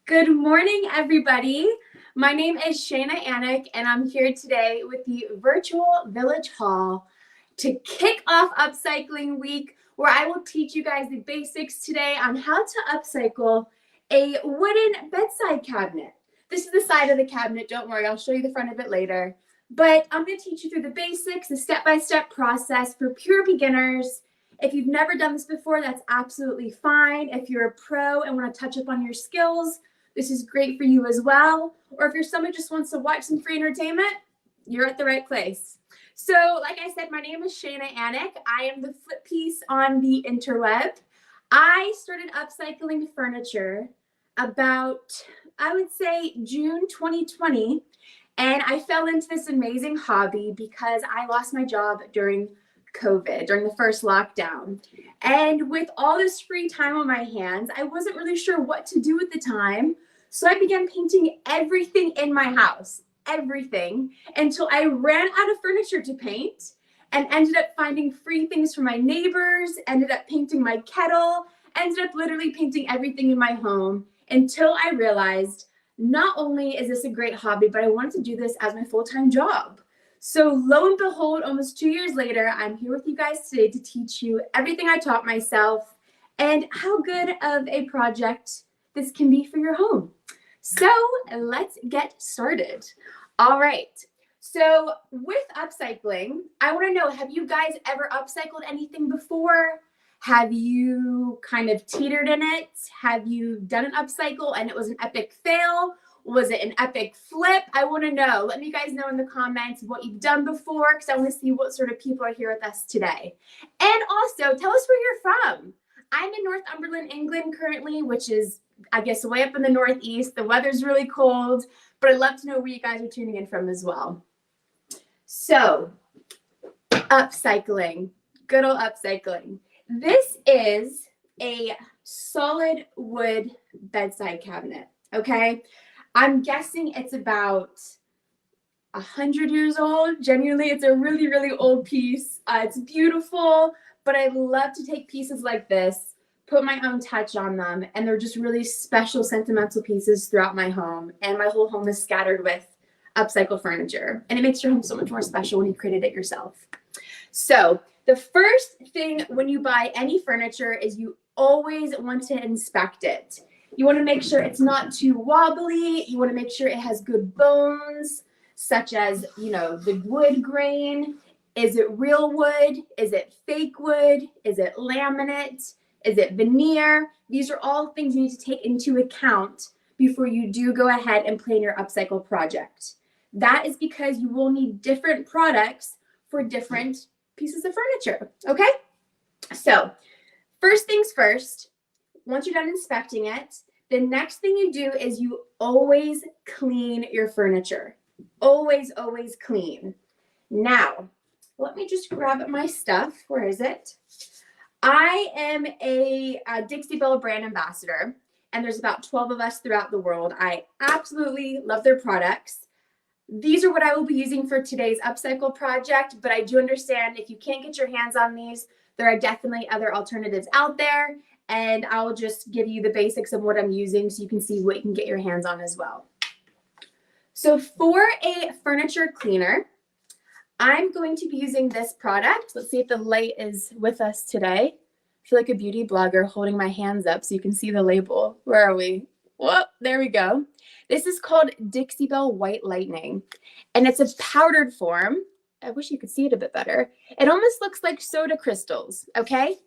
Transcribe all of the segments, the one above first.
Good morning, everybody. My name is Shayna Alnwick, and I'm here today with the virtual Village Hall to kick off Upcycling Week, where I will teach you guys the basics today on how to upcycle a wooden bedside cabinet. This is the side of the cabinet. Don't worry, I'll show you the front of it later. But I'm going to teach you through the basics, the step-by-step process for pure beginners. If you've never done this before, that's absolutely fine. If you're a pro and want to touch up on your skills, this is great for you as well. Or if you're someone who just wants to watch some free entertainment, you're at the right place. So like I said, my name is Shayna Alnwick. I am the flip piece on the interweb. I started upcycling furniture about, I would say, June 2020. And I fell into this amazing hobby because I lost my job during COVID, during the first lockdown. And with all this free time on my hands, I wasn't really sure what to do at the time. So I began painting everything in my house, everything, until I ran out of furniture to paint and ended up finding free things from my neighbors, ended up painting my kettle, ended up literally painting everything in my home until I realized not only is this a great hobby, but I wanted to do this as my full-time job. So lo and behold, almost 2 years later, I'm here with you guys today to teach you everything I taught myself and how good of a project this can be for your home. So let's get started. All right. So with upcycling, I want to know, have you guys ever upcycled anything before? Have you kind of teetered in it? Have you done an upcycle and it was an epic fail? Was it an epic flip? I want to know. Let me guys know in the comments what you've done before, because I want to see what sort of people are here with us today. And also, tell us where you're from. I'm in Northumberland, England currently, which is, I guess, way up in the Northeast. The weather's really cold, but I'd love to know where you guys are tuning in from as well. So, upcycling, good old upcycling. This is a solid wood bedside cabinet, okay? I'm guessing it's about 100 years old. Genuinely, it's a really, really old piece. It's beautiful, but I love to take pieces like this, put my own touch on them, and they're just really special, sentimental pieces throughout my home. And my whole home is scattered with upcycle furniture. And it makes your home so much more special when you created it yourself. So the first thing when you buy any furniture is you always want to inspect it. You want to make sure it's not too wobbly. You want to make sure it has good bones, such as, you know, the wood grain. Is it real wood? Is it fake wood? Is it laminate? Is it veneer? These are all things you need to take into account before you do go ahead and plan your upcycle project. That is because you will need different products for different pieces of furniture, okay? So first things first, once you're done inspecting it, the next thing you do is you always clean your furniture. Always, always clean. Now, let me just grab my stuff. Where is it? I am a Dixie brand ambassador, and there's about 12 of us throughout the world. I absolutely love their products. These are what I will be using for today's upcycle project, but I do understand if you can't get your hands on these, there are definitely other alternatives out there. And I'll just give you the basics of what I'm using so you can see what you can get your hands on as well. So for a furniture cleaner, I'm going to be using this product. Let's see if the light is with us today. I feel like a beauty blogger holding my hands up so you can see the label. Where are we? Whoop, there we go. This is called Dixie White Lightning, and it's a powdered form. I wish you could see it a bit better. It almost looks like soda crystals, okay?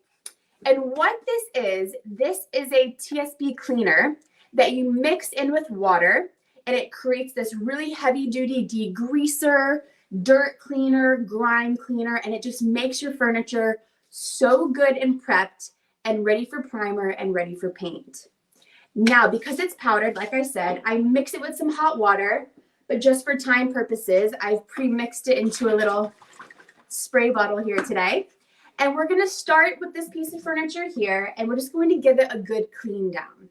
And what this is a TSB cleaner that you mix in with water, and it creates this really heavy-duty degreaser, dirt cleaner, grime cleaner, and it just makes your furniture so good and prepped and ready for primer and ready for paint. Now, because it's powdered, like I said, I mix it with some hot water, but just for time purposes, I've pre-mixed it into a little spray bottle here today. And we're going to start with this piece of furniture here, and we're just going to give it a good clean down.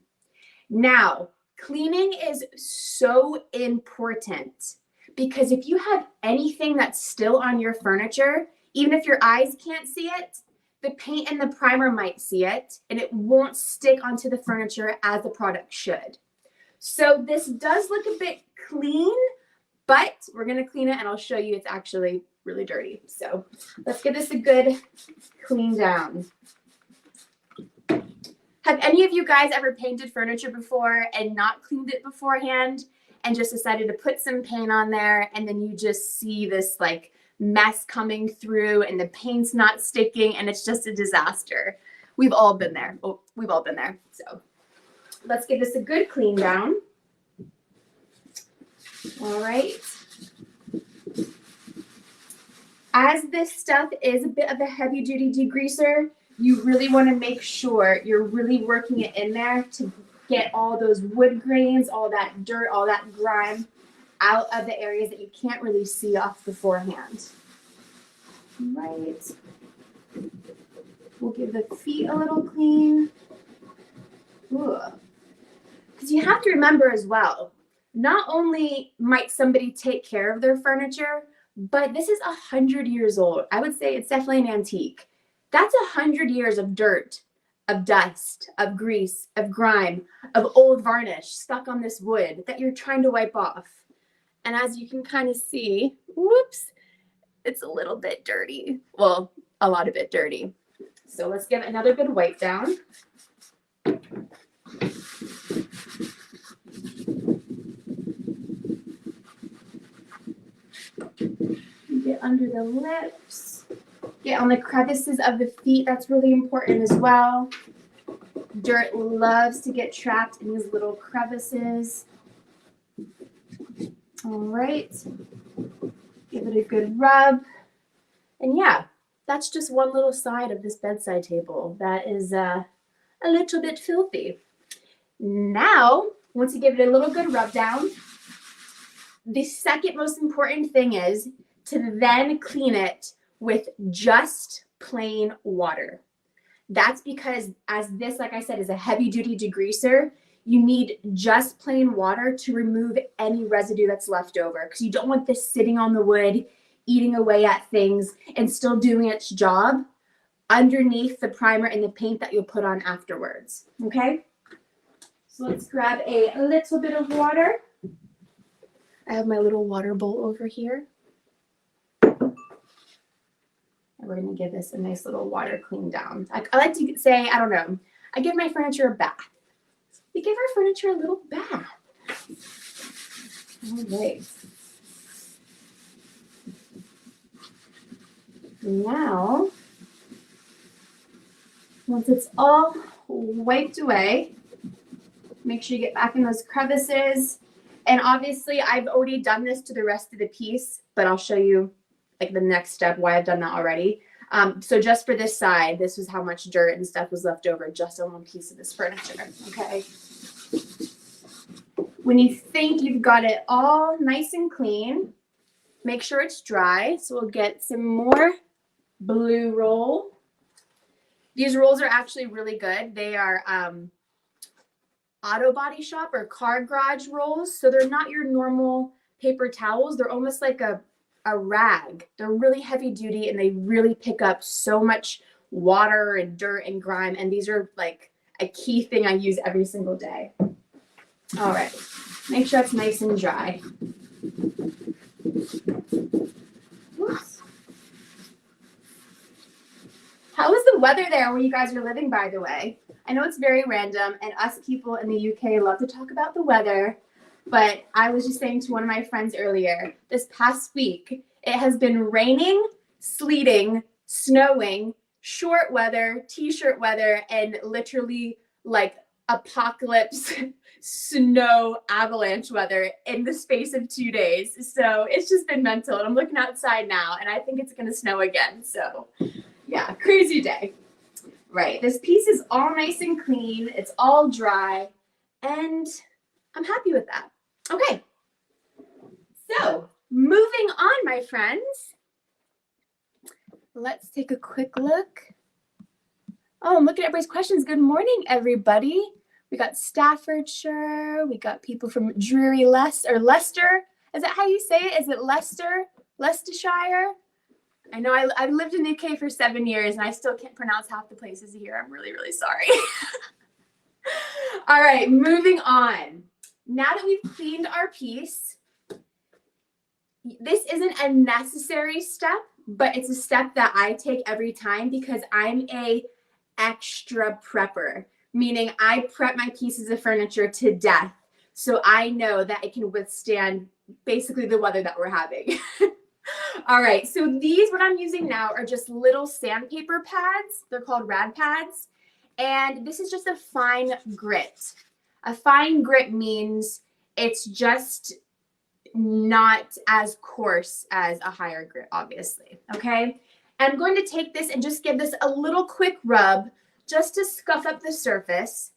Now, cleaning is so important because if you have anything that's still on your furniture, even if your eyes can't see it, the paint and the primer might see it, and it won't stick onto the furniture as the product should. So this does look a bit clean, but we're going to clean it and I'll show you it's actually really dirty. So let's give this a good clean down. Have any of you guys ever painted furniture before and not cleaned it beforehand and just decided to put some paint on there and then you just see this like mess coming through and the paint's not sticking and it's just a disaster? We've all been there. Oh, we've all been there. So let's give this a good clean down. All right. As this stuff is a bit of a heavy duty degreaser, you really want to make sure you're really working it in there to get all those wood grains, all that dirt, all that grime out of the areas that you can't really see off beforehand. Right. We'll give the feet a little clean. Because you have to remember as well, not only might somebody take care of their furniture, but this is 100 years old. I would say it's definitely an antique. That's 100 years of dirt, of dust, of grease, of grime, of old varnish stuck on this wood that you're trying to wipe off. And as you can kind of see, whoops, it's a little bit dirty. Well, a lot of it dirty. So let's give it another good wipe down. Get under the lips. Get on the crevices of the feet. That's really important as well. Dirt loves to get trapped in these little crevices. All right. Give it a good rub. And yeah, that's just one little side of this bedside table that is a little bit filthy. Now, once you give it a little good rub down, the second most important thing is to then clean it with just plain water. That's because as this, like I said, is a heavy duty degreaser, you need just plain water to remove any residue that's left over because you don't want this sitting on the wood, eating away at things and still doing its job underneath the primer and the paint that you'll put on afterwards. Okay? So let's grab a little bit of water. I have my little water bowl over here. And we're going to give this a nice little water clean down. I like to say, I don't know, I give my furniture a bath. We give our furniture a little bath. All right. Now, once it's all wiped away, make sure you get back in those crevices. And obviously, I've already done this to the rest of the piece, but I'll show you like the next step why I've done that already. So just for this side, this was how much dirt and stuff was left over just on one piece of this furniture, okay? When you think you've got it all nice and clean, make sure it's dry. So we'll get some more blue roll. These rolls are actually really good. They are auto body shop or car garage rolls. So they're not your normal paper towels. They're almost like a rag. They're really heavy duty and they really pick up so much water and dirt and grime. And these are like a key thing I use every single day. All right, make sure it's nice and dry. Oops. How was the weather there where you guys are living, by the way? I know it's very random and us people in the UK love to talk about the weather. But I was just saying to one of my friends earlier, this past week, it has been raining, sleeting, snowing, short weather, t-shirt weather, and literally like apocalypse, snow, avalanche weather in the space of 2 days. So it's just been mental. And I'm looking outside now, and I think it's going to snow again. So yeah, crazy day. Right, this piece is all nice and clean. It's all dry, and I'm happy with that. Okay, so moving on, my friends. Let's take a quick look. Oh, I'm looking at everybody's questions. Good morning, everybody. We got Staffordshire. We got people from Drury Leicester. Is that how you say it? Is it Leicester? Leicestershire? I know I've lived in the UK for 7 years, and I still can't pronounce half the places here. I'm really, really sorry. All right, moving on. now that we've cleaned our piece, this isn't a necessary step, but it's a step that I take every time because I'm a extra prepper, meaning I prep my pieces of furniture to death. So I know that it can withstand basically the weather that we're having. All right, so these, what I'm using now are just little sandpaper pads. They're called rad pads. And this is just a fine grit. A fine grit means it's just not as coarse as a higher grit, obviously, okay? And I'm going to take this and just give this a little quick rub just to scuff up the surface.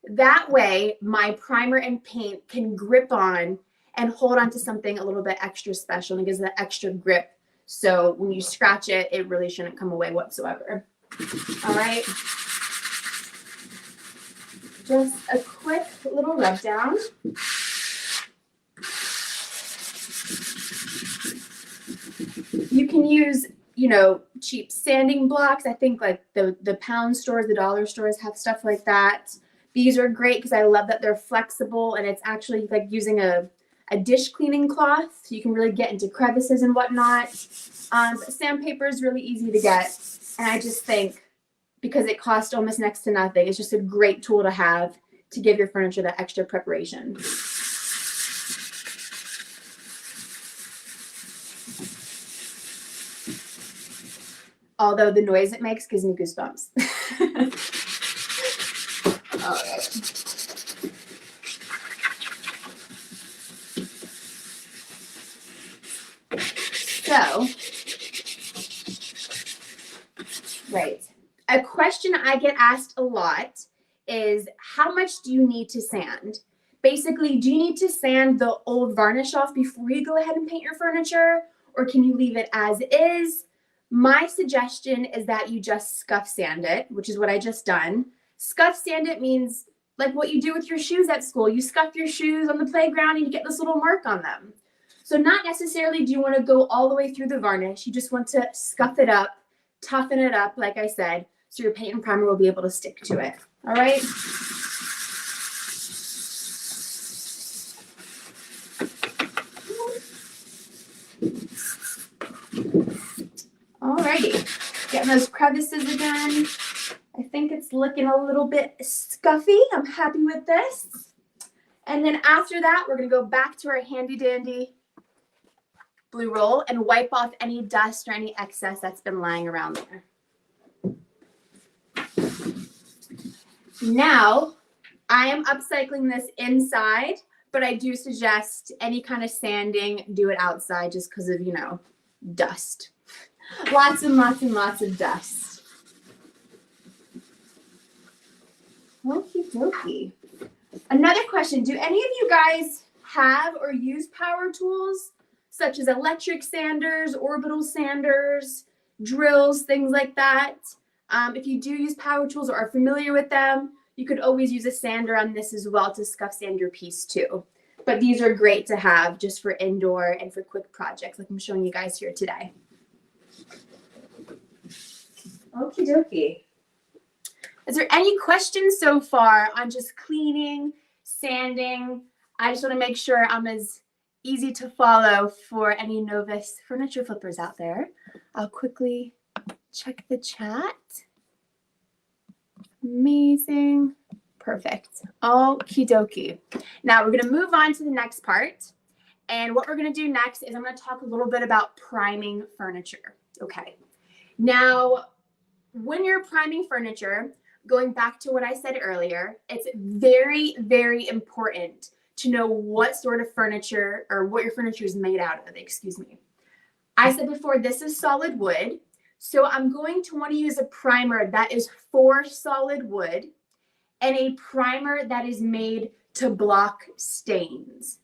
That way, my primer and paint can grip on and hold on to something a little bit extra special, and it gives that extra grip. So when you scratch it, it really shouldn't come away whatsoever. All right. Just a quick little rub down. You can use, you know, cheap sanding blocks. I think like the pound stores, the dollar stores have stuff like that. These are great because I love that they're flexible and it's actually like using a dish cleaning cloth. So you can really get into crevices and whatnot. But sandpaper is really easy to get. And I just think because it costs almost next to nothing, it's just a great tool to have to give your furniture that extra preparation. Although the noise it makes gives me goosebumps. All right. So, right. A question I get asked a lot is, how much do you need to sand? Basically, do you need to sand the old varnish off before you go ahead and paint your furniture? Or can you leave it as is? My suggestion is that you just scuff sand it, which is what I just done. Scuff sand it means like what you do with your shoes at school. You scuff your shoes on the playground and you get this little mark on them. So not necessarily do you want to go all the way through the varnish. You just want to scuff it up, toughen it up, like I said, so your paint and primer will be able to stick to it. All right. Alrighty, getting those crevices again. I think it's looking a little bit scuffy. I'm happy with this. And then after that, we're gonna go back to our handy dandy blue roll and wipe off any dust or any excess that's been lying around there. Now, I am upcycling this inside, but I do suggest any kind of sanding, do it outside just because of, you know, dust. Lots and lots and lots of dust. Okie dokie. Another question, do any of you guys have or use power tools such as electric sanders, orbital sanders, drills, things like that? If you do use power tools or are familiar with them, you could always use a sander on this as well to scuff sand your piece too. But these are great to have just for indoor and for quick projects like I'm showing you guys here today. Okie dokie. Is there any questions so far on just cleaning, sanding? I just want to make sure I'm as easy to follow for any novice furniture flippers out there. I'll quickly check the chat. Amazing. Perfect. Okie dokie. Now we're going to move on to the next part. And what we're going to do next is I'm going to talk a little bit about priming furniture. Okay. Now, when you're priming furniture, going back to what I said earlier, it's very, very important to know what sort of furniture or what your furniture is made out of, excuse me. I said before, this is solid wood. So I'm going to want to use a primer that is for solid wood and a primer that is made to block stains.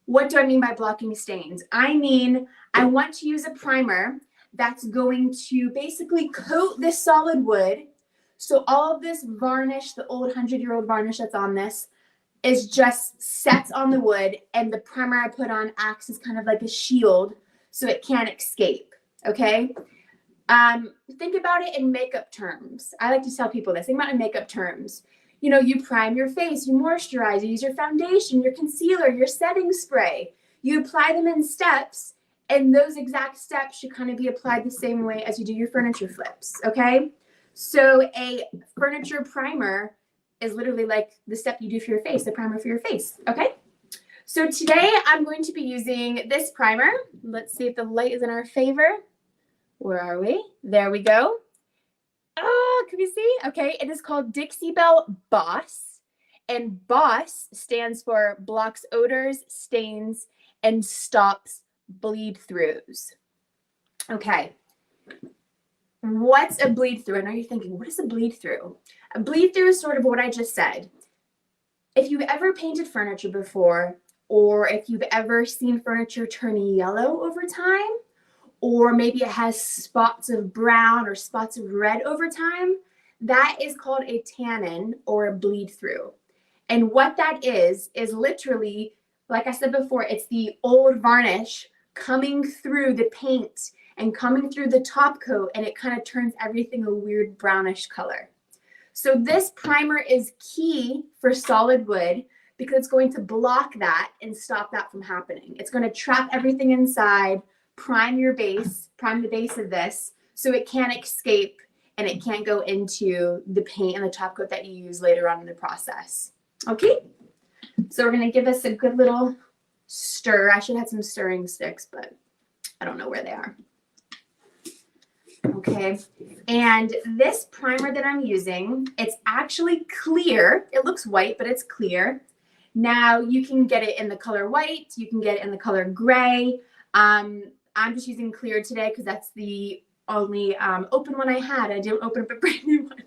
What do I mean by blocking stains? I mean, I want to use a primer that's going to basically coat this solid wood. So all of this varnish, the old 100-year-old varnish that's on this, is just sets on the wood, and the primer I put on acts as kind of like a shield so it can't escape, okay? Think about it in makeup terms. I like to tell people this. Think about it in makeup terms. You know, you prime your face, you moisturize, you use your foundation, your concealer, your setting spray. You apply them in steps, and those exact steps should kind of be applied the same way as you do your furniture flips, okay? So a furniture primer is literally like the step you do for your face, the primer for your face, okay? So today I'm going to be using this primer. Let's see if the light is in our favor. Where are we? There we go. Oh, can we see? Okay, it is called Dixie Belle Boss, and Boss stands for blocks odors, stains, and stops bleed throughs. Okay, what's a bleed through? I know you're thinking, what is a bleed through? A bleed through is sort of what I just said. If you've ever painted furniture before, or if you've ever seen furniture turn yellow over time, or maybe it has spots of brown or spots of red over time, that is called a tannin or a bleed through. And what that is literally, like I said before, it's the old varnish coming through the paint and coming through the top coat, and it kind of turns everything a weird brownish color. So this primer is key for solid wood because it's going to block that and stop that from happening. It's going to trap everything inside, prime your base, prime the base of this so it can't escape and it can't go into the paint and the top coat that you use later on in the process. Okay, so we're going to give this a good little stir. I should have some stirring sticks, but I don't know where they are. Okay, and this primer that I'm using, it's actually clear. It looks white, but it's clear. Now you can get it in the color white, you can get it in the color gray. I'm just using clear today because that's the only open one I had. I didn't open up a brand new one.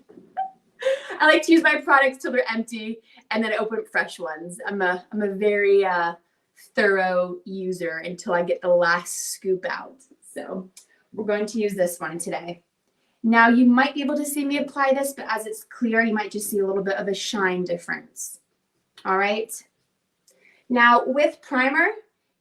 I like to use my products till they're empty and then I open up fresh ones. I'm a very thorough user until I get the last scoop out. So we're going to use this one today. Now you might be able to see me apply this, but as it's clear, you might just see a little bit of a shine difference. All right. Now with primer,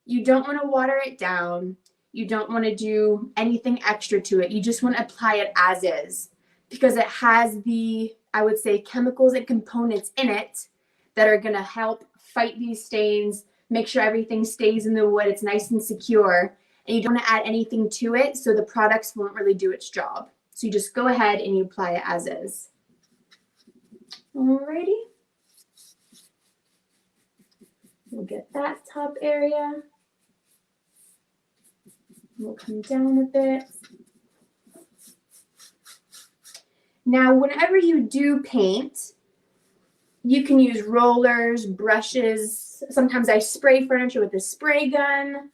you don't want to water it down. You don't want to do anything extra to it. You just want to apply it as is because it has the, I would say, chemicals and components in it that are going to help fight these stains, make sure everything stays in the wood, it's nice and secure, and you don't want to add anything to it so the products won't really do its job. So you just go ahead and you apply it as is. Alrighty. We'll get that top area. We'll come down a bit. Now, whenever you do paint, you can use rollers, brushes. Sometimes I spray furniture with a spray gun.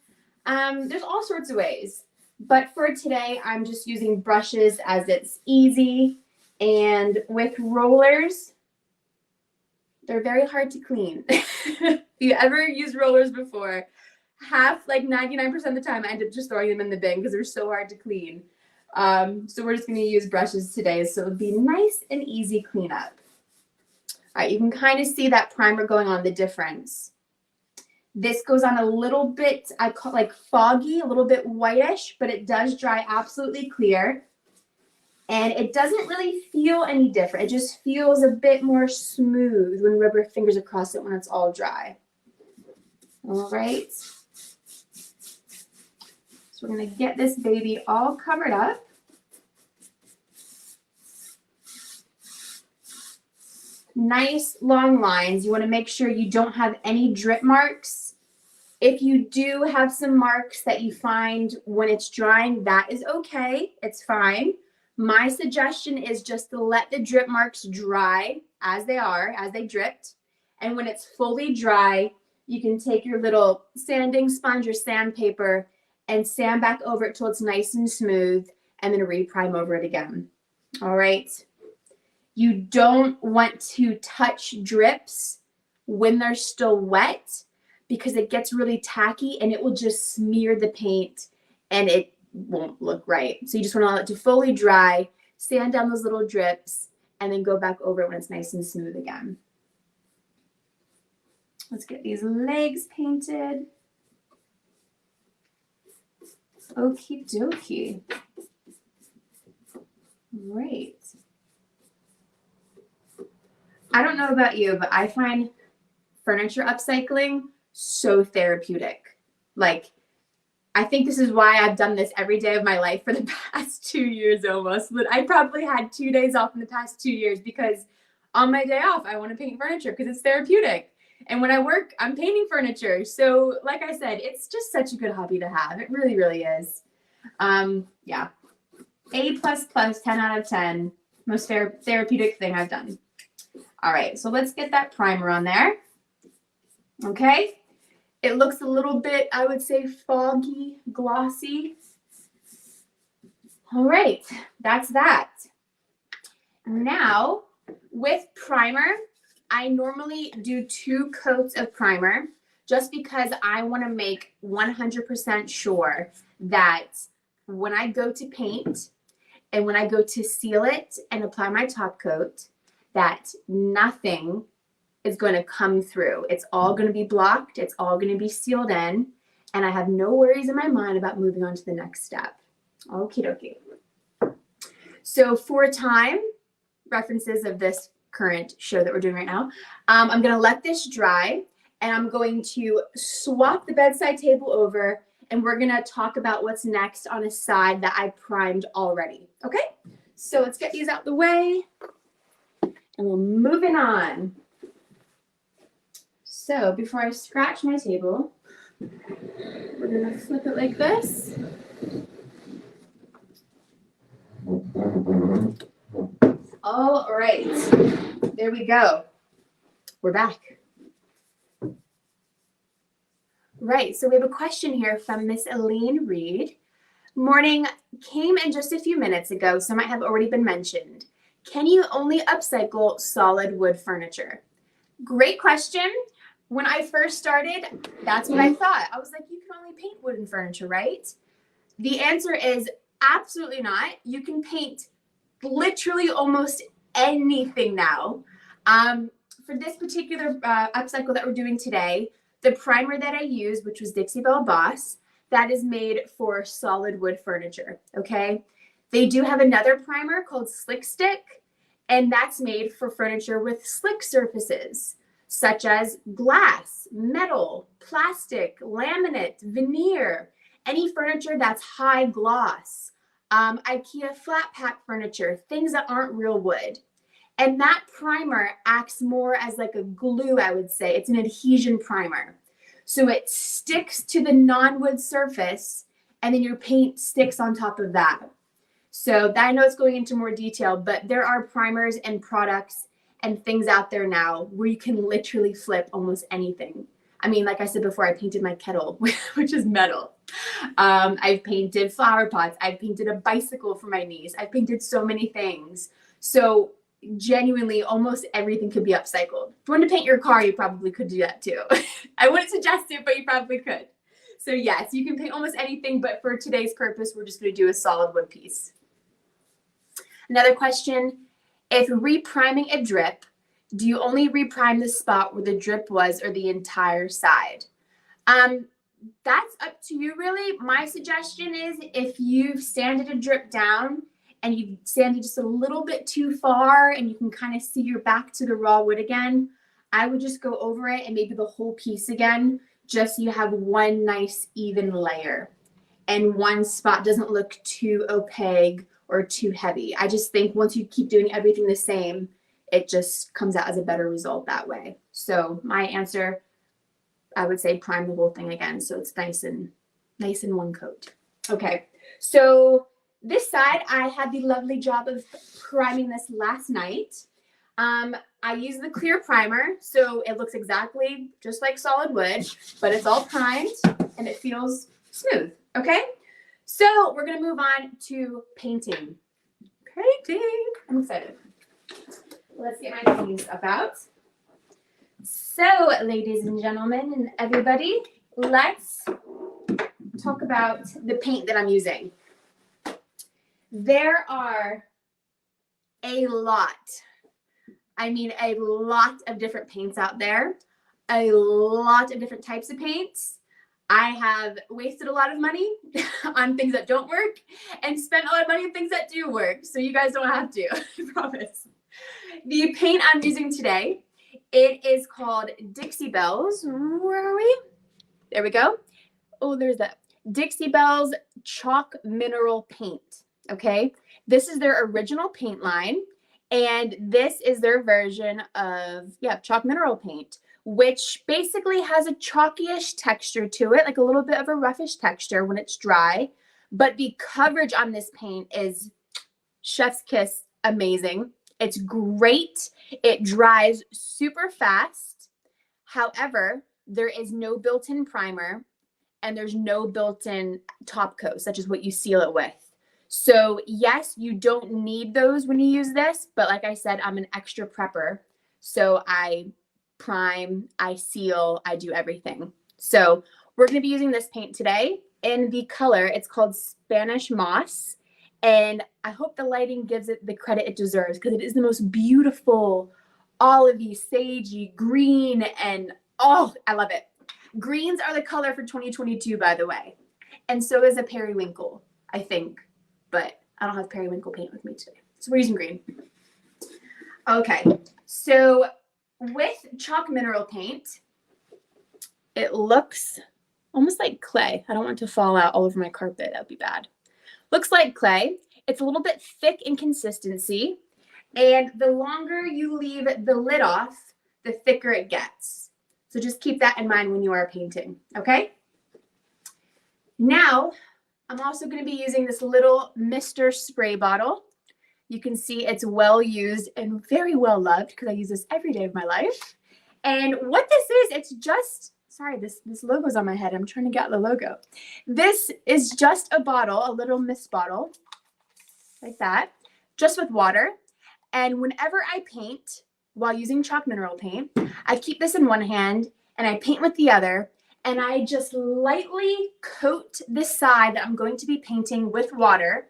There's all sorts of ways. But for today, I'm just using brushes as it's easy. And with rollers, they're very hard to clean. If you ever used rollers before, like 99% of the time, I end up just throwing them in the bin because they're so hard to clean. So we're just going to use brushes today, so it'll be nice and easy cleanup. All right, you can kind of see that primer going on, the difference. This goes on a little bit, I call it like foggy, a little bit whitish, but it does dry absolutely clear. And it doesn't really feel any different. It just feels a bit more smooth when you rub your fingers across it when it's all dry. All right. So we're going to get this baby all covered up. Nice long lines. You want to make sure you don't have any drip marks. If you do have some marks that you find when it's drying, that is okay. It's fine. My suggestion is just to let the drip marks dry as they are, as they dripped. And when it's fully dry, you can take your little sanding sponge or sandpaper and sand back over it till it's nice and smooth, and then reprime over it again. All right. You don't want to touch drips when they're still wet because it gets really tacky and it will just smear the paint and it won't look right. So you just want to allow it to fully dry, sand down those little drips, and then go back over it when it's nice and smooth again. Let's get these legs painted. Okie dokie. Great. I don't know about you, but I find furniture upcycling so therapeutic. Like, I think this is why I've done this every day of my life for the past 2 years almost. But I probably had 2 days off in the past 2 years because on my day off, I want to paint furniture because it's therapeutic. And when I work, I'm painting furniture. So like I said, it's just such a good hobby to have. It really, really is. Yeah. A++, 10 out of 10. Most therapeutic thing I've done. All right, so let's get that primer on there. Okay. It looks a little bit, I would say, foggy, glossy. All right, that's that. Now, with primer, I normally do 2 coats of primer just because I want to make 100% sure that when I go to paint and when I go to seal it and apply my top coat, that nothing is going to come through. It's all going to be blocked. It's all going to be sealed in. And I have no worries in my mind about moving on to the next step. Okie dokie. So for time, references of this current show that we're doing right now, I'm going to let this dry and I'm going to swap the bedside table over and we're going to talk about what's next on a side that I primed already. Okay? So let's get these out the way and we'll move it on. So before I scratch my table, we're going to flip it like this. All right, there we go. We're back. Right, so we have a question here from Miss Elaine Reed. Morning, came in just a few minutes ago, so might have already been mentioned. Can you only upcycle solid wood furniture? Great question. When I first started, that's what I thought. I was like, you can only paint wooden furniture, right? The answer is absolutely not. You can paint literally almost anything now. For this particular upcycle that we're doing today, the primer that I used, which was Dixie Boss, that is made for solid wood furniture, okay? They do have another primer called Slick Stick, and that's made for furniture with slick surfaces, such as glass, metal, plastic, laminate, veneer, any furniture that's high gloss, IKEA flat pack furniture, things that aren't real wood. And that primer acts more as like a glue, I would say. It's an adhesion primer. So it sticks to the non-wood surface and then your paint sticks on top of that. So that, I know it's going into more detail, but there are primers and products and things out there now where you can literally flip almost anything. I mean, like I said before, I painted my kettle, which is metal. I've painted flower pots. I've painted a bicycle for my niece. I've painted so many things. So genuinely, almost everything could be upcycled. If you want to paint your car, you probably could do that too. I wouldn't suggest it, but you probably could. So yes, you can paint almost anything, but for today's purpose, we're just going to do a solid wood piece. Another question, if repriming a drip, do you only reprime the spot where the drip was or the entire side? That's up to you really. My suggestion is if you've sanded a drip down and you've sanded just a little bit too far and you can kind of see your back to the raw wood again, I would just go over it and maybe the whole piece again, just so you have one nice even layer and one spot doesn't look too opaque or too heavy. I just think once you keep doing everything the same, it just comes out as a better result that way. So my answer, I would say prime the whole thing again so it's nice and one coat. Okay, so this side, I had the lovely job of priming this last night. I used the clear primer, so it looks exactly just like solid wood, but it's all primed and it feels smooth, okay? So we're gonna move on to painting. Painting, I'm excited. Let's get my painting stuff out. So, ladies and gentlemen and everybody, let's talk about the paint that I'm using. There are a lot, I mean a lot of different paints out there, a lot of different types of paints. I have wasted a lot of money on things that don't work and spent a lot of money on things that do work. So you guys don't have to, I promise. The paint I'm using today, it is called Dixie Bells. Where are we? There we go. Oh, there's that. Dixie Bells Chalk Mineral Paint. Okay. This is their original paint line. And this is their version of, chalk mineral paint, which basically has a chalky-ish texture to it, like a little bit of a roughish texture when it's dry. But the coverage on this paint is chef's kiss amazing. It's great. It dries super fast. However, there is no built-in primer and there's no built-in top coat, such as what you seal it with. So yes, you don't need those when you use this, but like I said, I'm an extra prepper. So I prime, I seal, I do everything. So we're going to be using this paint today in the color. It's called Spanish Moss. And I hope the lighting gives it the credit it deserves because it is the most beautiful, olivey, sagey, green, and oh, I love it. Greens are the color for 2022, by the way. And so is a periwinkle, I think. But I don't have periwinkle paint with me today. So we're using green. Okay, so with chalk mineral paint, it looks almost like clay. I don't want it to fall out all over my carpet. That would be bad. Looks like clay. It's a little bit thick in consistency. And the longer you leave the lid off, the thicker it gets. So just keep that in mind when you are painting, okay? Now, I'm also going to be using this little Mr. Spray bottle. You can see it's well used and very well loved because I use this every day of my life. And what this is, it's just, sorry, this logo's on my head. I'm trying to get the logo. This is just a bottle, a little mist bottle, like that, just with water. And whenever I paint while using chalk mineral paint, I keep this in one hand and I paint with the other. And I just lightly coat the side that I'm going to be painting with water.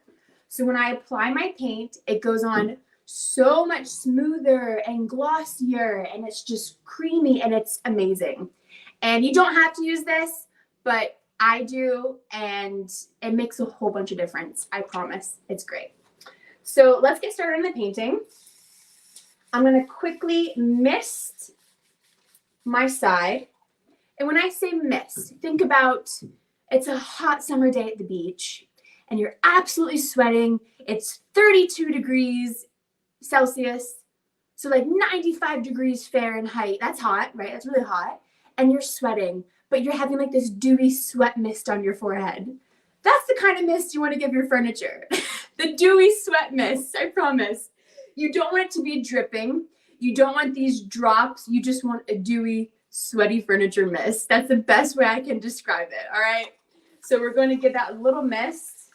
So when I apply my paint, it goes on so much smoother and glossier, and it's just creamy and it's amazing. And you don't have to use this, but I do, and it makes a whole bunch of difference. I promise. It's great. So let's get started on the painting. I'm going to quickly mist my side. And when I say mist, think about it's a hot summer day at the beach and you're absolutely sweating. It's 32 degrees Celsius, so like 95 degrees Fahrenheit. That's hot, right? That's really hot. And you're sweating, but you're having like this dewy sweat mist on your forehead. That's the kind of mist you want to give your furniture. The dewy sweat mist, I promise. You don't want it to be dripping. You don't want these drops. You just want a dewy, sweaty furniture mist. That's the best way I can describe it, all right? So we're going to get that little mist.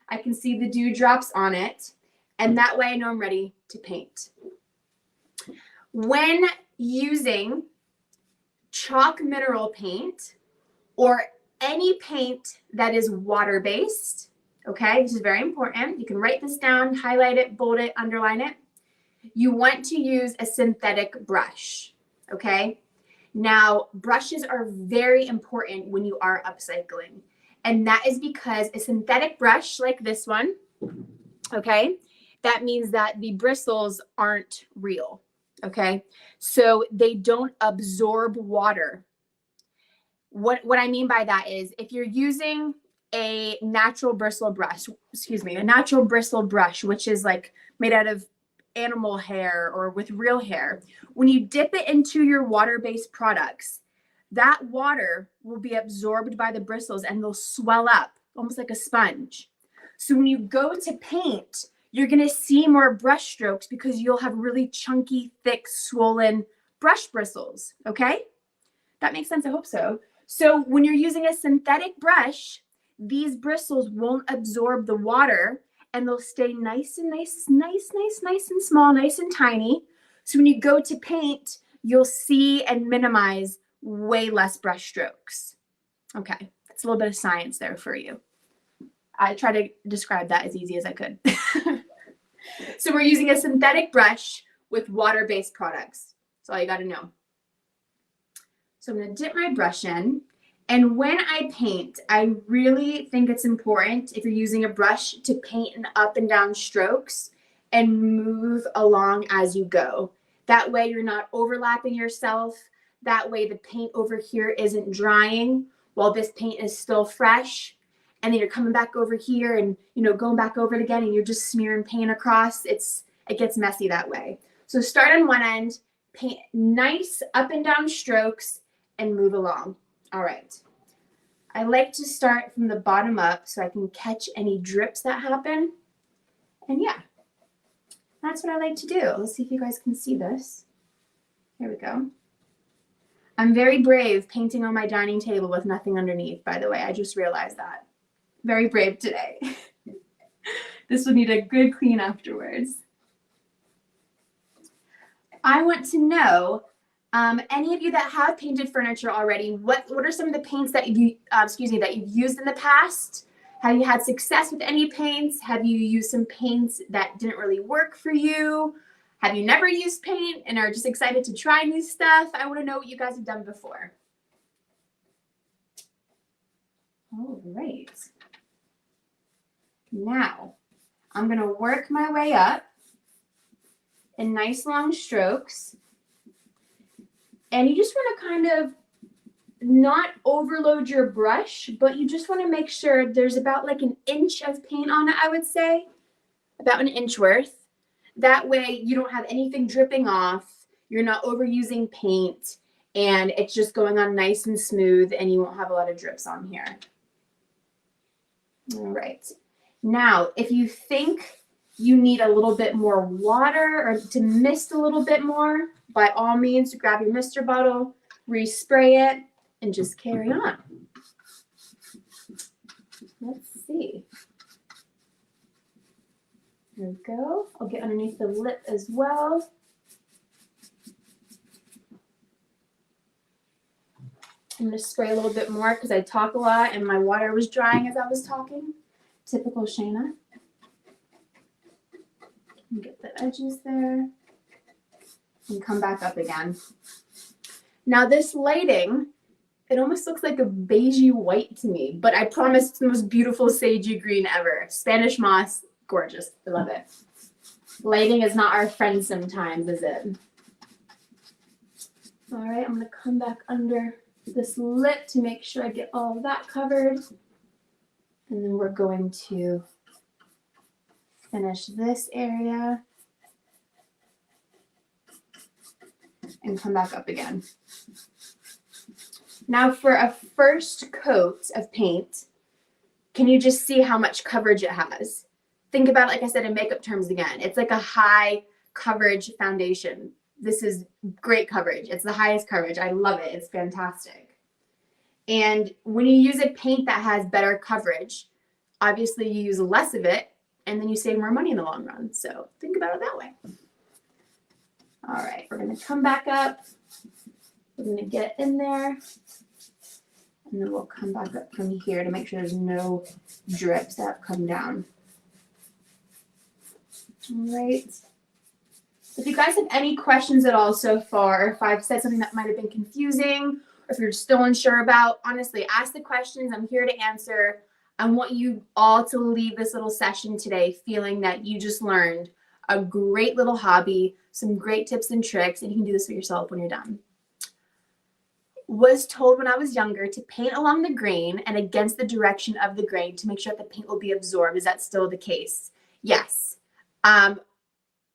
I can see the dewdrops on it, and that way I know I'm ready to paint. When using chalk mineral paint or any paint that is water-based, okay, this is very important. You can write this down, highlight it, bold it, underline it. You want to use a synthetic brush, okay? Now, brushes are very important when you are upcycling. And that is because a synthetic brush like this one, okay, that means that the bristles aren't real, okay? So they don't absorb water. What I mean by that is if you're using a natural bristle brush, which is like made out of animal hair or with real hair, when you dip it into your water-based products, that water will be absorbed by the bristles and they'll swell up almost like a sponge. So when you go to paint, you're going to see more brush strokes because you'll have really chunky, thick, swollen brush bristles. Okay? That makes sense. I hope so. So when you're using a synthetic brush, these bristles won't absorb the water and they'll stay nice and small, nice and tiny. So when you go to paint, you'll see and minimize way less brush strokes. Okay, that's a little bit of science there for you. I try to describe that as easy as I could. So we're using a synthetic brush with water-based products. That's all you got to know. So I'm going to dip my brush in. And when I paint, I really think it's important, if you're using a brush, to paint in up and down strokes and move along as you go. That way you're not overlapping yourself. That way the paint over here isn't drying while this paint is still fresh. And then you're coming back over here and, you know, going back over it again, and you're just smearing paint across. It gets messy that way. So start on one end, paint nice up and down strokes, and move along. All right. I like to start from the bottom up so I can catch any drips that happen. And yeah, that's what I like to do. Let's see if you guys can see this. Here we go. I'm very brave painting on my dining table with nothing underneath, by the way. I just realized that. Very brave today. This will need a good clean afterwards. I want to know, any of you that have painted furniture already, what are some of the paints that you've used in the past? Have you had success with any paints? Have you used some paints that didn't really work for you? Have you never used paint and are just excited to try new stuff? I want to know what you guys have done before. All right. Now, I'm going to work my way up in nice long strokes. And you just want to kind of not overload your brush, but you just want to make sure there's about like an inch of paint on it, I would say. About an inch worth. That way you don't have anything dripping off. You're not overusing paint. And it's just going on nice and smooth, and you won't have a lot of drips on here. All right. Now, if you think you need a little bit more water or to mist a little bit more, by all means, grab your mister bottle, respray it, and just carry on. Let's see. There we go. I'll get underneath the lip as well. I'm going to spray a little bit more because I talk a lot and my water was drying as I was talking. Typical Shayna. Get the edges there. And come back up again. Now this lighting, it almost looks like a beigey white to me, but I promise it's the most beautiful sagey green ever. Spanish moss, gorgeous. I love it. Lighting is not our friend sometimes, is it? All right, I'm going to come back under this lip to make sure I get all of that covered. And then we're going to finish this area and come back up again. Now for a first coat of paint, can you just see how much coverage it has? Think about it, like I said, in makeup terms again. It's like a high coverage foundation. This is great coverage. It's the highest coverage. I love it. It's fantastic. And when you use a paint that has better coverage, obviously you use less of it and then you save more money in the long run. So think about it that way. All right, we're going to come back up. We're going to get in there. And then we'll come back up from here to make sure there's no drips that come down. All right. If you guys have any questions at all so far, or if I've said something that might have been confusing, or if you're still unsure about, honestly, ask the questions. I'm here to answer. I want you all to leave this little session today feeling that you just learned a great little hobby, some great tips and tricks, and you can do this for yourself when you're done. Was told when I was younger to paint along the grain and against the direction of the grain to make sure that the paint will be absorbed. Is that still the case? Yes.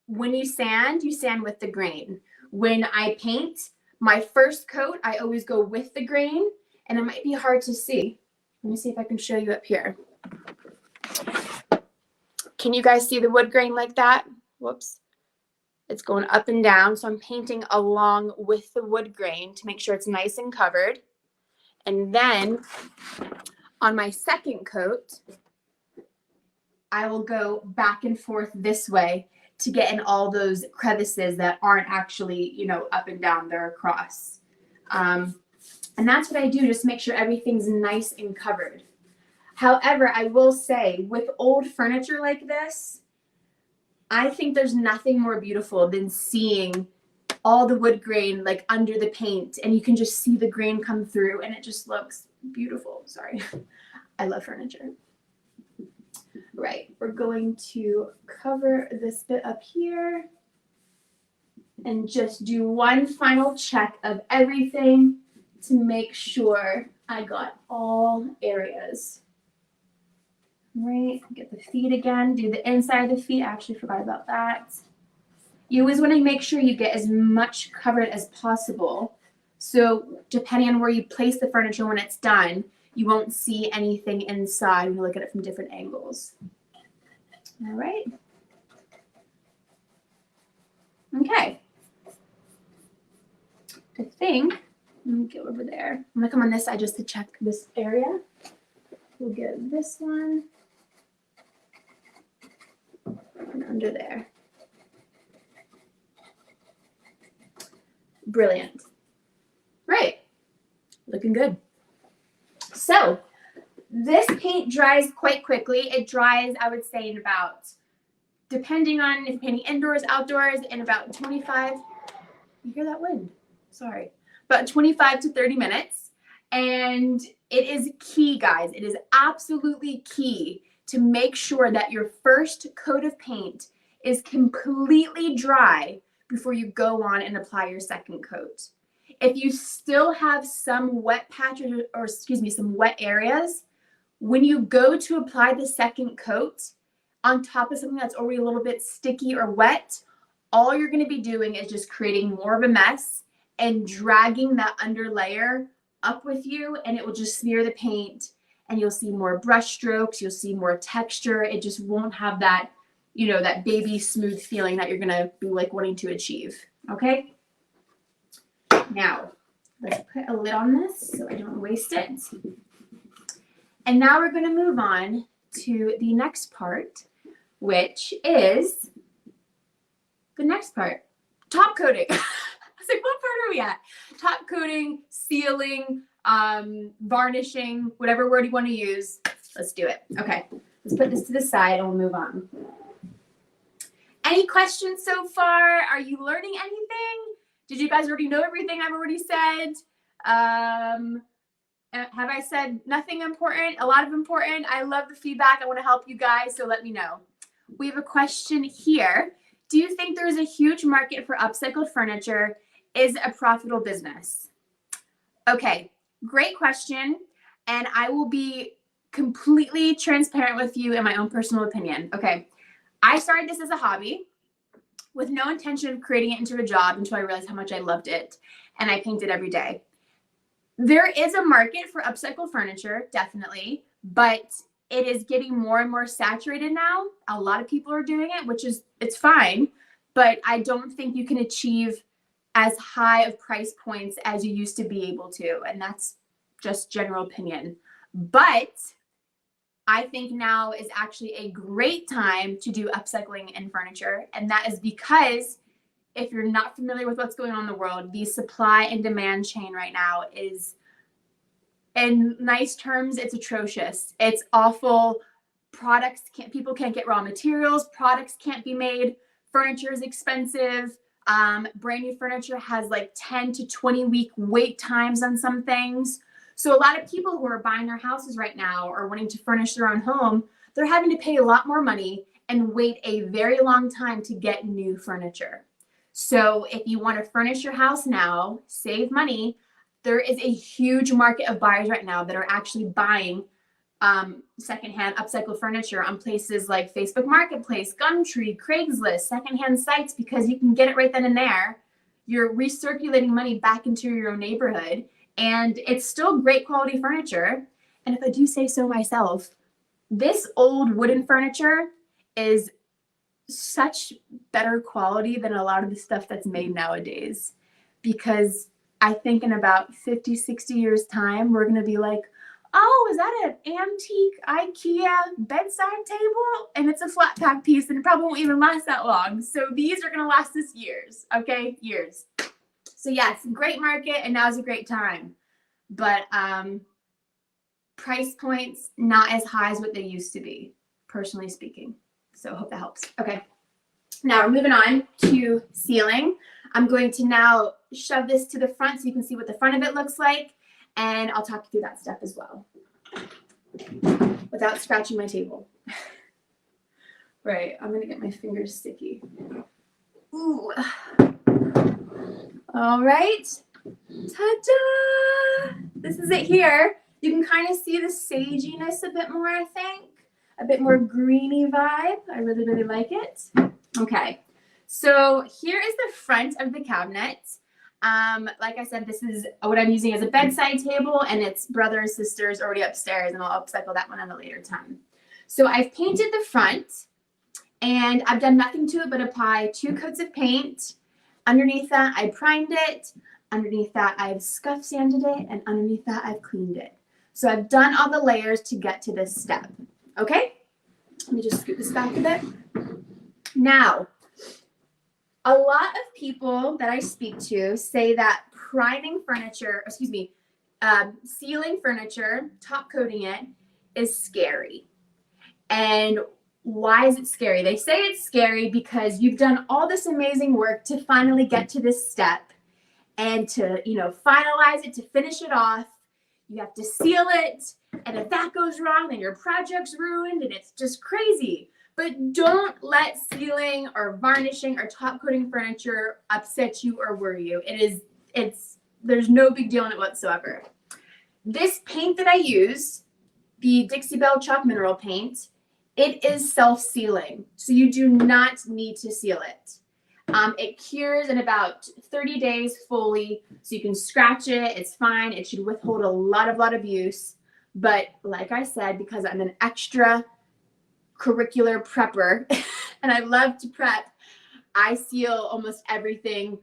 When you sand with the grain. When I paint, my first coat, I always go with the grain, and it might be hard to see. Let me see if I can show you up here. Can you guys see the wood grain like that? Whoops. It's going up and down, so I'm painting along with the wood grain to make sure it's nice and covered. And then on my second coat, I will go back and forth this way to get in all those crevices that aren't actually, you know, up and down, they're across. And that's what I do, just to make sure everything's nice and covered. However, I will say with old furniture like this, I think there's nothing more beautiful than seeing all the wood grain like under the paint, and you can just see the grain come through and it just looks beautiful. Sorry. I love furniture. Right, we're going to cover this bit up here and just do one final check of everything to make sure I got all areas. Right, get the feet again, do the inside of the feet. I actually forgot about that. You always want to make sure you get as much covered as possible. So depending on where you place the furniture when it's done, you won't see anything inside when you look at it from different angles. All right. Okay. I think, let me go over there. I'm gonna come on this side just to check this area. We'll get this one and under there. Brilliant. Right. Looking good. So this paint dries quite quickly. It dries, I would say, in about, depending on if you're painting indoors, outdoors, in about 25, you hear that wind? Sorry. About 25 to 30 minutes. And it is key, guys. It is absolutely key to make sure that your first coat of paint is completely dry before you go on and apply your second coat. If you still have some wet patches, or excuse me, some wet areas, when you go to apply the second coat on top of something that's already a little bit sticky or wet, all you're going to be doing is just creating more of a mess and dragging that under layer up with you, and it will just smear the paint, and you'll see more brush strokes, you'll see more texture. It just won't have that, you know, that baby smooth feeling that you're going to be like wanting to achieve. Okay. Now, let's put a lid on this so I don't waste it. And now we're going to move on to the next part, which is the next part, top coating. I was like, what part are we at? Top coating, sealing, varnishing, whatever word you want to use. Let's do it. Okay, let's put this to the side and we'll move on. Any questions so far? Are you learning anything? Did you guys already know everything I've already said? Have I said nothing important? A lot of important? I love the feedback. I want to help you guys, so let me know. We have a question here. Do you think there is a huge market for upcycled furniture? Is it a profitable business? Okay, great question. And I will be completely transparent with you in my own personal opinion. Okay, I started this as a hobby with no intention of creating it into a job until I realized how much I loved it. And I painted every day. There is a market for upcycled furniture, definitely, but it is getting more and more saturated now. A lot of people are doing it, which is, it's fine, but I don't think you can achieve as high of price points as you used to be able to. And that's just general opinion. But I think now is actually a great time to do upcycling in furniture. And that is because if you're not familiar with what's going on in the world, the supply and demand chain right now is, in nice terms, it's atrocious. It's awful. People can't get raw materials. Products can't be made. Furniture is expensive. Brand new furniture has like 10 to 20 week wait times on some things. So a lot of people who are buying their houses right now or wanting to furnish their own home, they're having to pay a lot more money and wait a very long time to get new furniture. So if you want to furnish your house now, save money, there is a huge market of buyers right now that are actually buying secondhand upcycled furniture on places like Facebook Marketplace, Gumtree, Craigslist, secondhand sites, because you can get it right then and there. You're recirculating money back into your own neighborhood, and it's still great quality furniture. And if I do say so myself, this old wooden furniture is such better quality than a lot of the stuff that's made nowadays, because I think in about 50, 60 years time, we're going to be like, oh, is that an antique IKEA bedside table? And it's a flat pack piece and it probably won't even last that long. So these are going to last us years. Okay. Years. So yes, great market. And now's a great time, but, price points, not as high as what they used to be, personally speaking. So I hope that helps. Okay. Now we're moving on to sealing. I'm going to now shove this to the front so you can see what the front of it looks like. And I'll talk you through that step as well without scratching my table. Right, I'm gonna get my fingers sticky. Ooh. All right, ta-da! This is it here. You can kind of see the saginess a bit more, I think. A bit more greeny vibe. I really, really like it. Okay, so here is the front of the cabinet. Like I said, this is what I'm using as a bedside table, and its brother and sister is already upstairs, and I'll upcycle that one at a later time. So I've painted the front, and I've done nothing to it but apply 2 coats of paint. Underneath that, I primed it. Underneath that, I've scuff sanded it, and underneath that, I've cleaned it. So I've done all the layers to get to this step. Okay, let me just scoot this back a bit. Now, a lot of people that I speak to say that sealing furniture, top coating it, is scary. And why is it scary? They say it's scary because you've done all this amazing work to finally get to this step and to, finalize it, to finish it off. You have to seal it. And if that goes wrong, then your project's ruined and it's just crazy. But don't let sealing or varnishing or top coating furniture upset you or worry you. There's no big deal in it whatsoever. This paint that I use, the Dixie chalk mineral paint, it is self-sealing, so you do not need to seal it. It cures in about 30 days fully, so you can scratch it. It's fine. It should withhold a lot of use. But like I said, because I'm an extra curricular prepper and I love to prep, I seal almost everything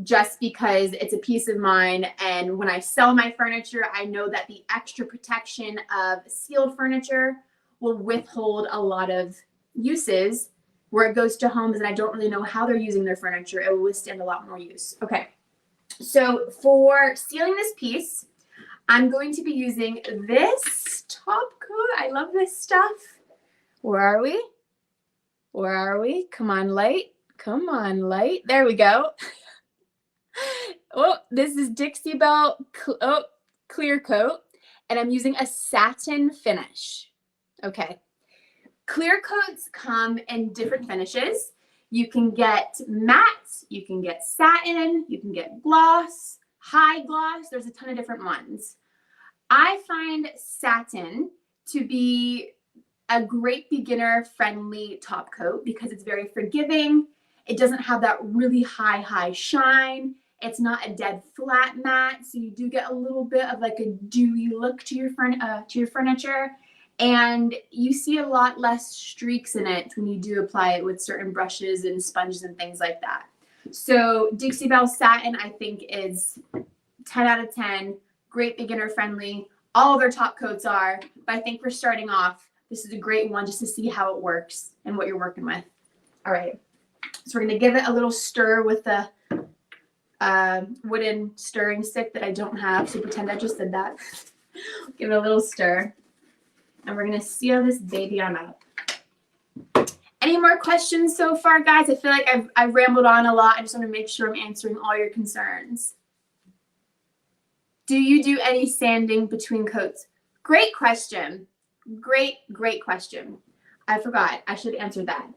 just because it's a peace of mind. And when I sell my furniture, I know that the extra protection of sealed furniture will withhold a lot of uses where it goes to homes and I don't really know how they're using their furniture. It will withstand a lot more use. Okay, so for sealing this piece, I'm going to be using this top coat. I love this stuff. Where are we? Where are we? Come on, light. Come on, light. There we go. Oh, this is Dixie clear coat, and I'm using a satin finish. Okay. Clear coats come in different finishes. You can get matte, you can get satin, you can get gloss, high gloss. There's a ton of different ones. I find satin to be a great beginner-friendly top coat because it's very forgiving. It doesn't have that really high shine. It's not a dead flat matte, so you do get a little bit of like a dewy look to your furniture. And you see a lot less streaks in it when you do apply it with certain brushes and sponges and things like that. So Dixie Satin, I think, is 10 out of 10. Great beginner friendly. All of their top coats are, but I think for starting off, this is a great one just to see how it works and what you're working with. All right, so we're gonna give it a little stir with the wooden stirring stick that I don't have, so pretend I just did that. Give it a little stir. And we're gonna seal this baby on up. Any more questions so far, guys? I feel like I've rambled on a lot. I just want to make sure I'm answering all your concerns. Do you do any sanding between coats? Great question. Great question. I forgot. I should answer that.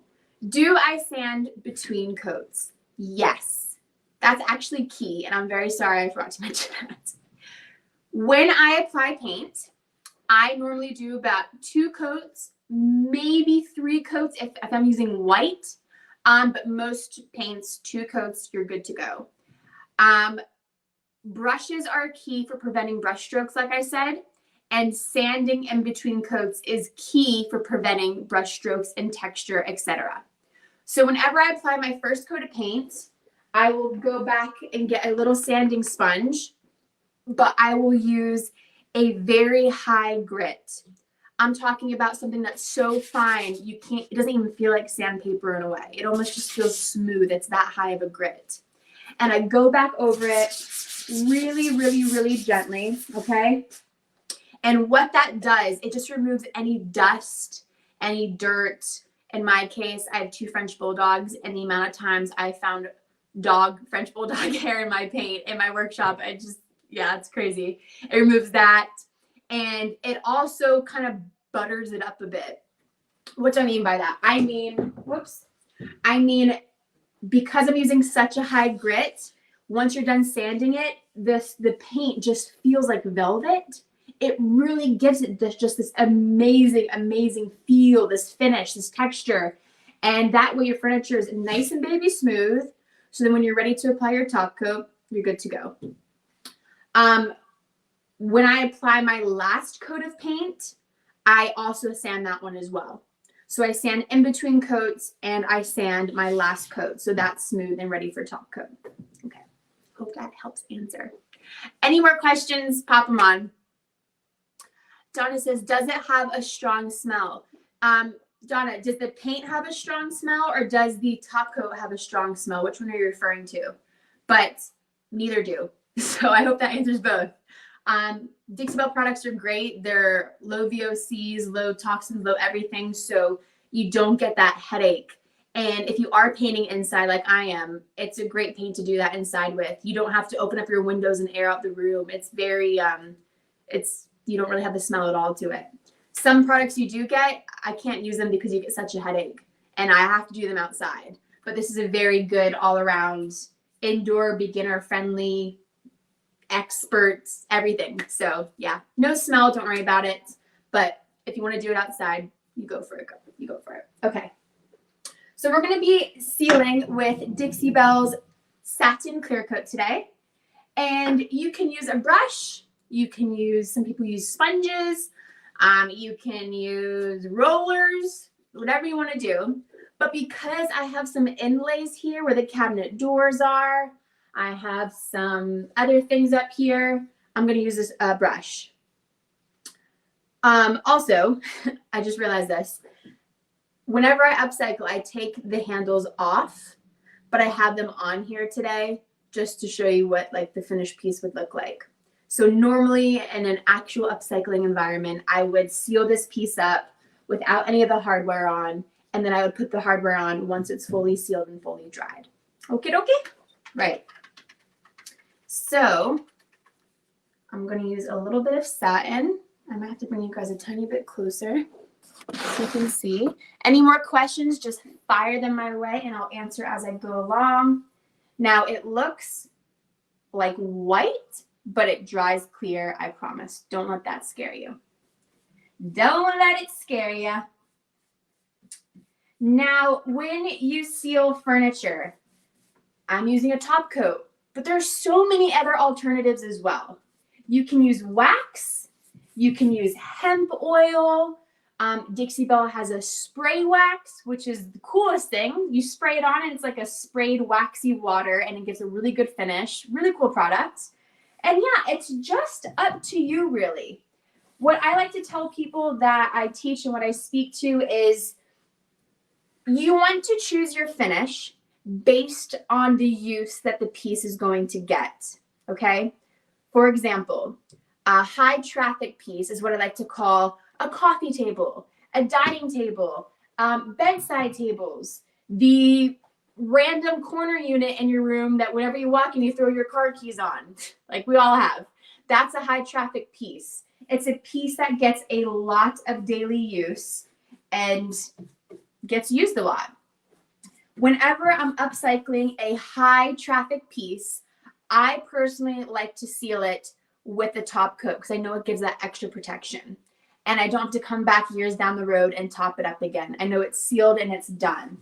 Do I sand between coats? Yes. That's actually key, and I'm very sorry I forgot to mention that. When I apply paint, I normally do about 2 coats, maybe 3 coats if I'm using white, but most paints, 2 coats, you're good to go. Brushes are key for preventing brush strokes, like I said, and sanding in between coats is key for preventing brush strokes and texture, etc. So whenever I apply my first coat of paint, I will go back and get a little sanding sponge, but I will use a very high grit. I'm talking about something that's so fine, it doesn't even feel like sandpaper in a way. It almost just feels smooth. It's that high of a grit. And I go back over it really gently, okay? And what that does, it just removes any dust, any dirt. In my case, I have 2 French bulldogs, and the amount of times I found French bulldog hair in my paint in my workshop, yeah, it's crazy. It removes that, and it also kind of butters it up a bit. what do I mean by that? I mean, because I'm using such a high grit, once you're done sanding it, the paint just feels like velvet. It really gives it this amazing, amazing feel, this finish, this texture. And that way your furniture is nice and baby smooth. So then when you're ready to apply your top coat, you're good to go. When I apply my last coat of paint, I also sand that one as well. So I sand in between coats and I sand my last coat. So that's smooth and ready for top coat. Okay. Hope that helps answer. Any more questions? Pop them on. Donna says, does it have a strong smell? Donna, does the paint have a strong smell or does the top coat have a strong smell? Which one are you referring to? But neither do. So I hope that answers both. Dixie products are great. They're low VOCs, low toxins, low everything. So you don't get that headache. And if you are painting inside like I am, it's a great paint to do that inside with. You don't have to open up your windows and air out the room. It's very, you don't really have the smell at all to it. Some products you do get, I can't use them because you get such a headache and I have to do them outside. But this is a very good all around indoor, beginner friendly, experts, everything. So yeah, no smell, don't worry about it. But if you want to do it outside, you go for it. You go for it. Okay. So we're going to be sealing with Dixie Belle's Satin Clear Coat today. And you can use a brush. You can use, some people use sponges. You can use rollers, whatever you want to do. But because I have some inlays here where the cabinet doors are, I have some other things up here, I'm going to use this brush. Also, I just realized this. Whenever I upcycle, I take the handles off, but I have them on here today just to show you what like the finished piece would look like. So normally in an actual upcycling environment, I would seal this piece up without any of the hardware on, and then I would put the hardware on once it's fully sealed and fully dried. Okay, right. So I'm going to use a little bit of satin. I might have to bring you guys a tiny bit closer so you can see. Any more questions, just fire them my way and I'll answer as I go along. Now it looks like white, but it dries clear, I promise. Don't let that scare you. Don't let it scare you. Now, when you seal furniture, I'm using a top coat, but there's so many other alternatives as well. You can use wax. You can use hemp oil. Dixie Belle has a spray wax, which is the coolest thing. You spray it on and it's like a sprayed waxy water and it gives a really good finish. Really cool product. And yeah, it's just up to you really. What I like to tell people that I teach and what I speak to is you want to choose your finish based on the use that the piece is going to get, okay? For example, a high traffic piece is what I like to call a coffee table, a dining table, bedside tables, the random corner unit in your room that whenever you walk in, you throw your car keys on, like we all have. That's a high traffic piece. It's a piece that gets a lot of daily use and gets used a lot. Whenever I'm upcycling a high traffic piece, I personally like to seal it with the top coat because I know it gives that extra protection. And I don't have to come back years down the road and top it up again. I know it's sealed and it's done.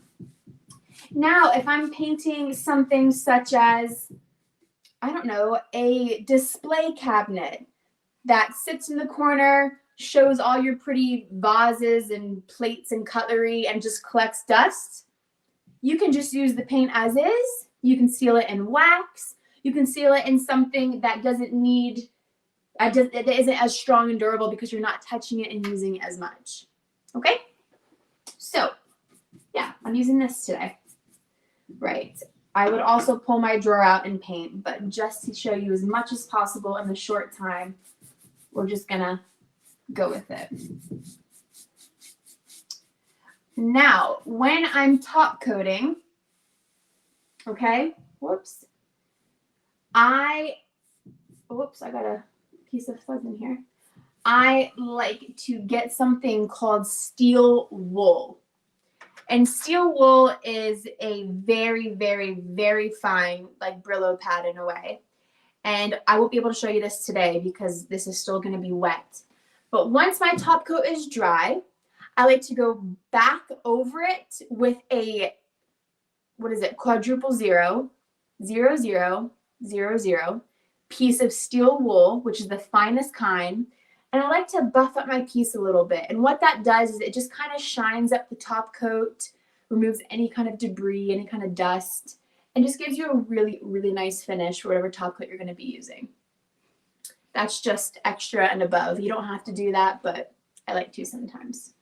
Now, if I'm painting something such as, I don't know, a display cabinet that sits in the corner, shows all your pretty vases and plates and cutlery and just collects dust, you can just use the paint as is. You can seal it in wax. You can seal it in something that doesn't need, it isn't as strong and durable because you're not touching it and using it as much. Okay? So, yeah, I'm using this today. Right. I would also pull my drawer out and paint, but just to show you as much as possible in the short time, we're just gonna go with it. Now, when I'm top coating, okay, I got a piece of fuzz in here. I like to get something called steel wool. And steel wool is a very, very, very fine, like Brillo pad in a way. And I won't be able to show you this today because this is still going to be wet. But once my top coat is dry, I like to go back over it with a, what is it, quadruple 0, 0, 0, 0, 0 piece of steel wool, which is the finest kind. And I like to buff up my piece a little bit. And what that does is it just kind of shines up the top coat, removes any kind of debris, any kind of dust, and just gives you a really, really nice finish for whatever top coat you're going to be using. That's just extra and above. You don't have to do that, but I like to sometimes.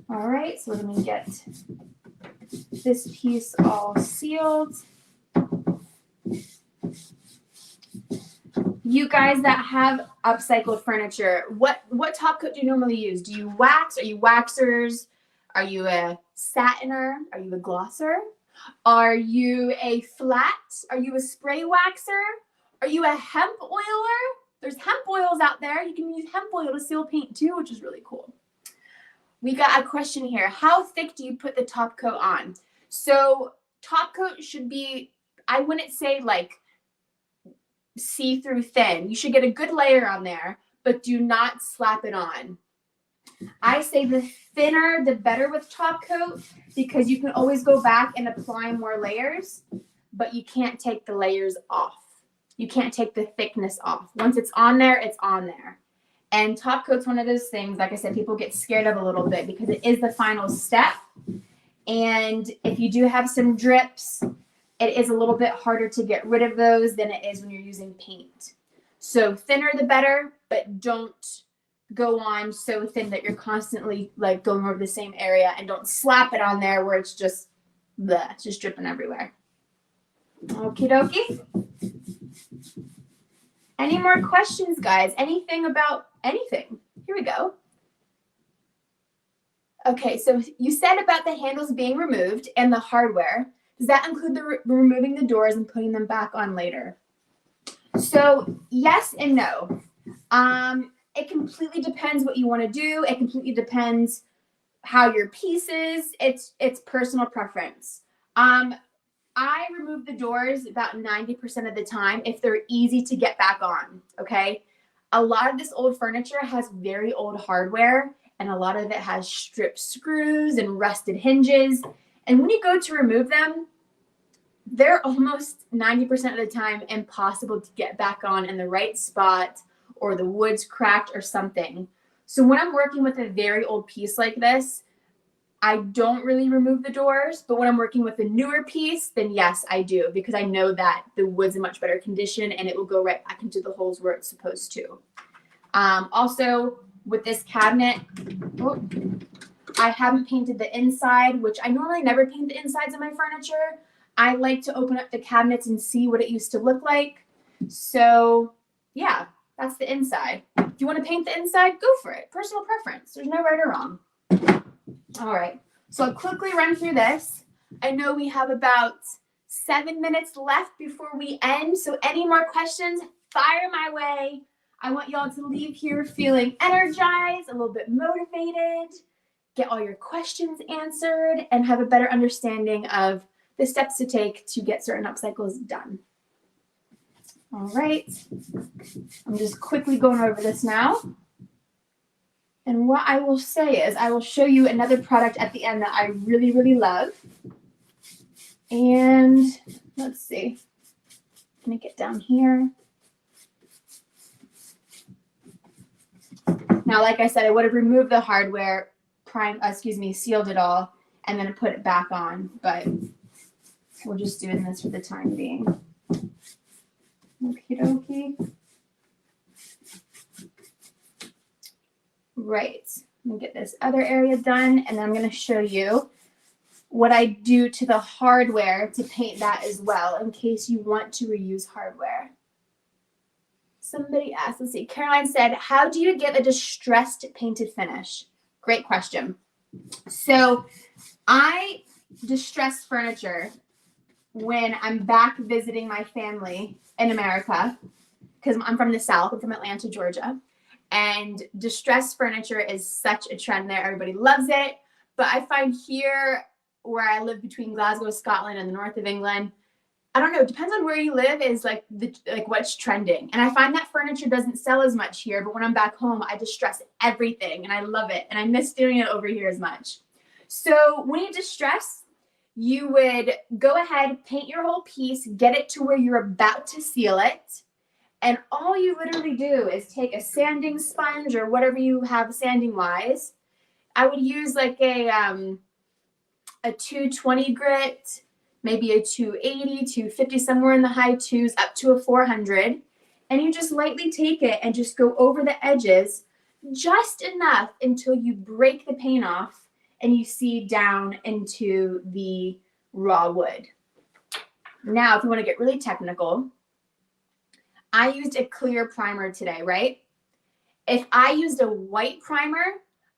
All right, so let me get this piece all sealed. You guys that have upcycled furniture, what top coat do you normally use? Do you wax? Are you waxers? Are you a satiner? Are you a glosser? Are you a flat? Are you a spray waxer? Are you a hemp oiler? There's hemp oils out there. You can use hemp oil to seal paint too, which is really cool. We got a question here. How thick do you put the top coat on? So top coat should be, I wouldn't say like see-through thin. You should get a good layer on there, but do not slap it on. I say the thinner, the better with top coat because you can always go back and apply more layers, but you can't take the layers off. You can't take the thickness off. Once it's on there, it's on there. And top coat's one of those things, like I said, people get scared of a little bit because it is the final step. And if you do have some drips, it is a little bit harder to get rid of those than it is when you're using paint. So thinner the better, but don't go on so thin that you're constantly like going over the same area, and don't slap it on there where it's just bleh, it's just dripping everywhere. Okie dokie. Any more questions, guys? Anything about anything? Here we go. Okay, so you said about the handles being removed and the hardware. Does that include the removing the doors and putting them back on later? So yes and no. It completely depends what you want to do. It completely depends how your piece is. It's personal preference. I remove the doors about 90% of the time if they're easy to get back on, okay? A lot of this old furniture has very old hardware, and a lot of it has stripped screws and rusted hinges. And when you go to remove them, they're almost 90% of the time impossible to get back on in the right spot, or the wood's cracked or something. So when I'm working with a very old piece like this, I don't really remove the doors, but when I'm working with a newer piece, then yes, I do, because I know that the wood's in much better condition and it will go right back into the holes where it's supposed to. Also, with this cabinet, I haven't painted the inside, which I normally never paint the insides of my furniture. I like to open up the cabinets and see what it used to look like. So yeah, that's the inside. If you want to paint the inside, go for it. Personal preference. There's no right or wrong. All right, so I'll quickly run through this. I know we have about 7 minutes left before we end, so any more questions, fire my way. I want y'all to leave here feeling energized, a little bit motivated, get all your questions answered, and have a better understanding of the steps to take to get certain upcycles done. All right, I'm just quickly going over this now. And what I will say is I will show you another product at the end that I really, really love. And let's see. I'm going to get down here. Now, like I said, I would have removed the hardware, sealed it all, and then put it back on. But we're just doing this for the time being. Okie dokie. Right, let me get this other area done, and then I'm going to show you what I do to the hardware to paint that as well, in case you want to reuse hardware. Somebody asked, let's see, Caroline said, how do you get a distressed painted finish? Great question. So I distress furniture when I'm back visiting my family in America, because I'm from the South, I'm from Atlanta, Georgia. And distressed furniture is such a trend there. Everybody loves it. But I find here where I live between Glasgow, Scotland and the north of England, I don't know, it depends on where you live is like what's trending. And I find that furniture doesn't sell as much here, but when I'm back home, I distress everything and I love it. And I miss doing it over here as much. So when you distress, you would go ahead, paint your whole piece, get it to where you're about to seal it. And all you literally do is take a sanding sponge or whatever you have sanding wise. I would use like a 220 grit, maybe a 280, 250, somewhere in the high twos, up to a 400. And you just lightly take it and just go over the edges just enough until you break the paint off and you see down into the raw wood. Now, if you want to get really technical, I used a clear primer today, right? If I used a white primer,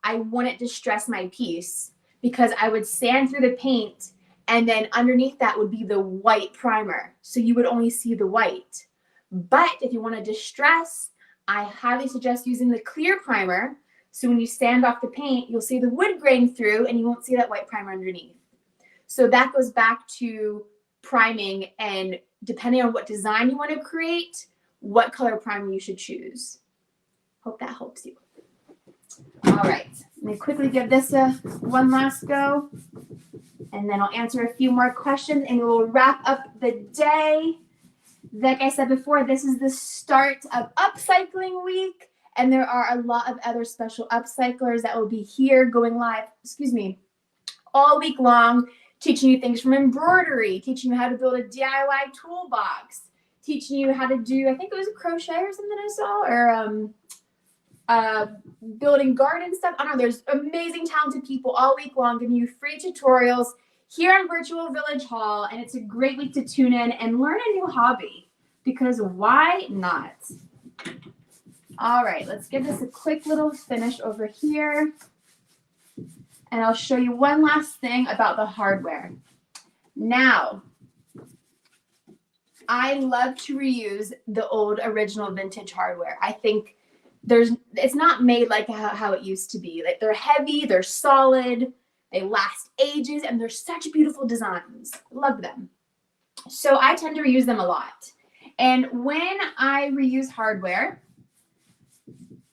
I wouldn't distress my piece because I would sand through the paint and then underneath that would be the white primer. So you would only see the white. But if you want to distress, I highly suggest using the clear primer. So when you sand off the paint, you'll see the wood grain through and you won't see that white primer underneath. So that goes back to priming, and depending on what design you want to create, what color primer you should choose. Hope that helps you. All right, let me quickly give this one last go, and then I'll answer a few more questions and we'll wrap up the day. Like I said before, this is the start of upcycling week, and there are a lot of other special upcyclers that will be here going live, all week long, teaching you things from embroidery, teaching you how to build a DIY toolbox, teaching you how to do, I think it was a crochet or something I saw, or building garden stuff. I don't know, there's amazing, talented people all week long giving you free tutorials here in Virtual Village Hall, and it's a great week to tune in and learn a new hobby, because why not? All right, let's give this a quick little finish over here, and I'll show you one last thing about the hardware. Now, I love to reuse the old original vintage hardware. I think it's not made like how it used to be. Like, they're heavy, they're solid, they last ages, and they're such beautiful designs. Love them. So I tend to reuse them a lot. And when I reuse hardware,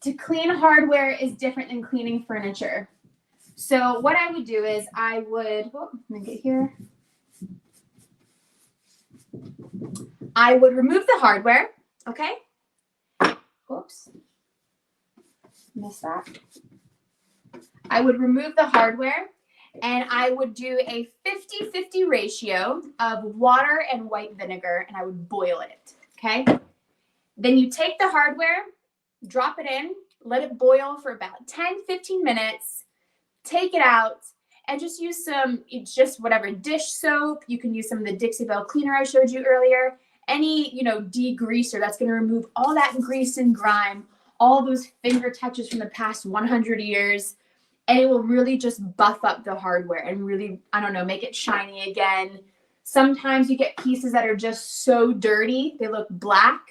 to clean hardware is different than cleaning furniture. So what I would do is I would, let me get here. I would remove the hardware, okay? Whoops. Missed that. I would remove the hardware, and I would do a 50-50 ratio of water and white vinegar, and I would boil it, okay? Then you take the hardware, drop it in, let it boil for about 10-15 minutes, take it out, and just use just whatever dish soap. You can use some of the Dixie cleaner I showed you earlier. Any, degreaser that's going to remove all that grease and grime, all those finger touches from the past 100 years. And it will really just buff up the hardware and really, make it shiny again. Sometimes you get pieces that are just so dirty, they look black,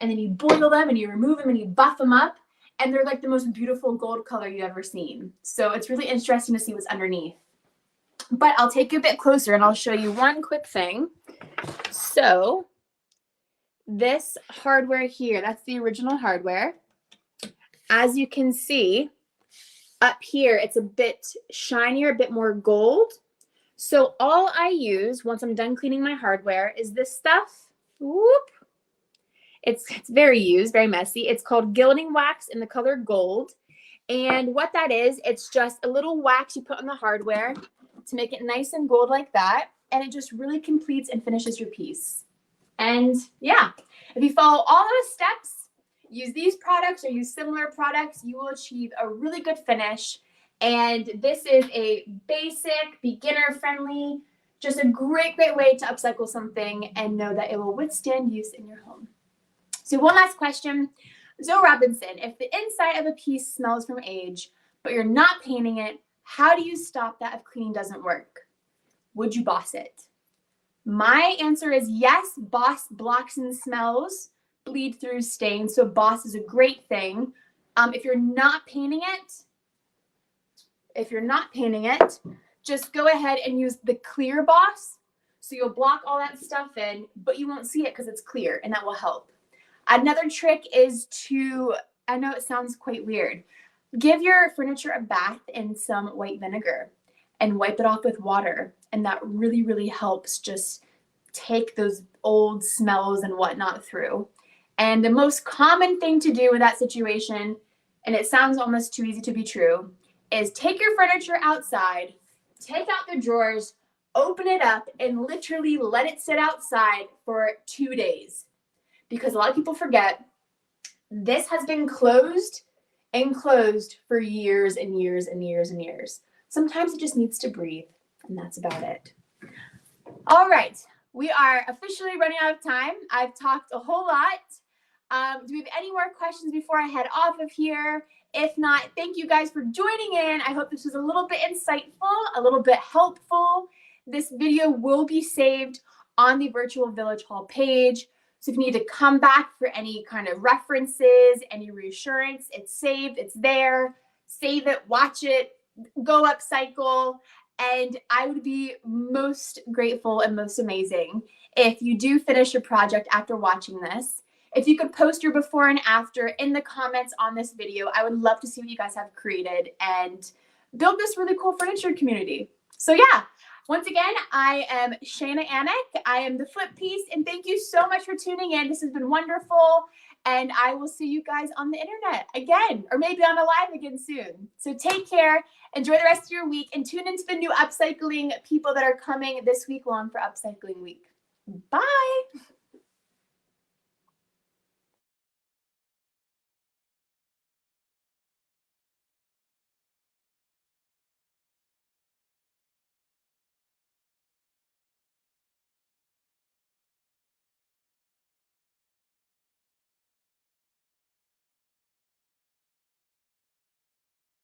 and then you boil them and you remove them and you buff them up, and they're like the most beautiful gold color you've ever seen. So it's really interesting to see what's underneath. But I'll take you a bit closer and I'll show you one quick thing. So this hardware here, that's the original hardware. As you can see, up here, it's a bit shinier, a bit more gold. So all I use once I'm done cleaning my hardware is this stuff. Whoop. It's very used, very messy. It's called Gilding wax in the color gold. And what that is, it's just a little wax you put on the hardware to make it nice and gold like that. And it just really completes and finishes your piece. And yeah, if you follow all those steps, use these products or use similar products, you will achieve a really good finish. And this is a basic, beginner-friendly, just a great way to upcycle something and know that it will withstand use in your home. So one last question. Zoe Robinson, if the inside of a piece smells from age, but you're not painting it, how do you stop that if cleaning doesn't work? Would you boss it? My answer is yes. Boss blocks and smells bleed through stains, so boss is a great thing. If you're not painting it, just go ahead and use the clear boss. So you'll block all that stuff in, but you won't see it because it's clear, and that will help. Another trick is to, I know it sounds quite weird, give your furniture a bath in some white vinegar and wipe it off with water. And that really, really helps just take those old smells and whatnot through. And the most common thing to do in that situation, and it sounds almost too easy to be true, is take your furniture outside, take out the drawers, open it up, and literally let it sit outside for 2 days. Because a lot of people forget, this has been closed and closed for years and years and years and years. Sometimes it just needs to breathe, and that's about it. All right, we are officially running out of time. I've talked a whole lot. Do we have any more questions before I head off of here? If not, thank you guys for joining in. I hope this was a little bit insightful, a little bit helpful. This video will be saved on the Virtual Village Hall page. So if you need to come back for any kind of references, any reassurance, it's saved, it's there. Save it, watch it, go upcycle. And I would be most grateful and most amazing if you do finish your project after watching this. If you could post your before and after in the comments on this video, I would love to see what you guys have created and build this really cool furniture community. So yeah, once again, I am Shayna Alnwick. I am the Flip Piece, and thank you so much for tuning in. This has been wonderful, and I will see you guys on the internet again, or maybe on a live again soon. So take care, enjoy the rest of your week, and tune into the new upcycling people that are coming this week long for Upcycling Week. Bye.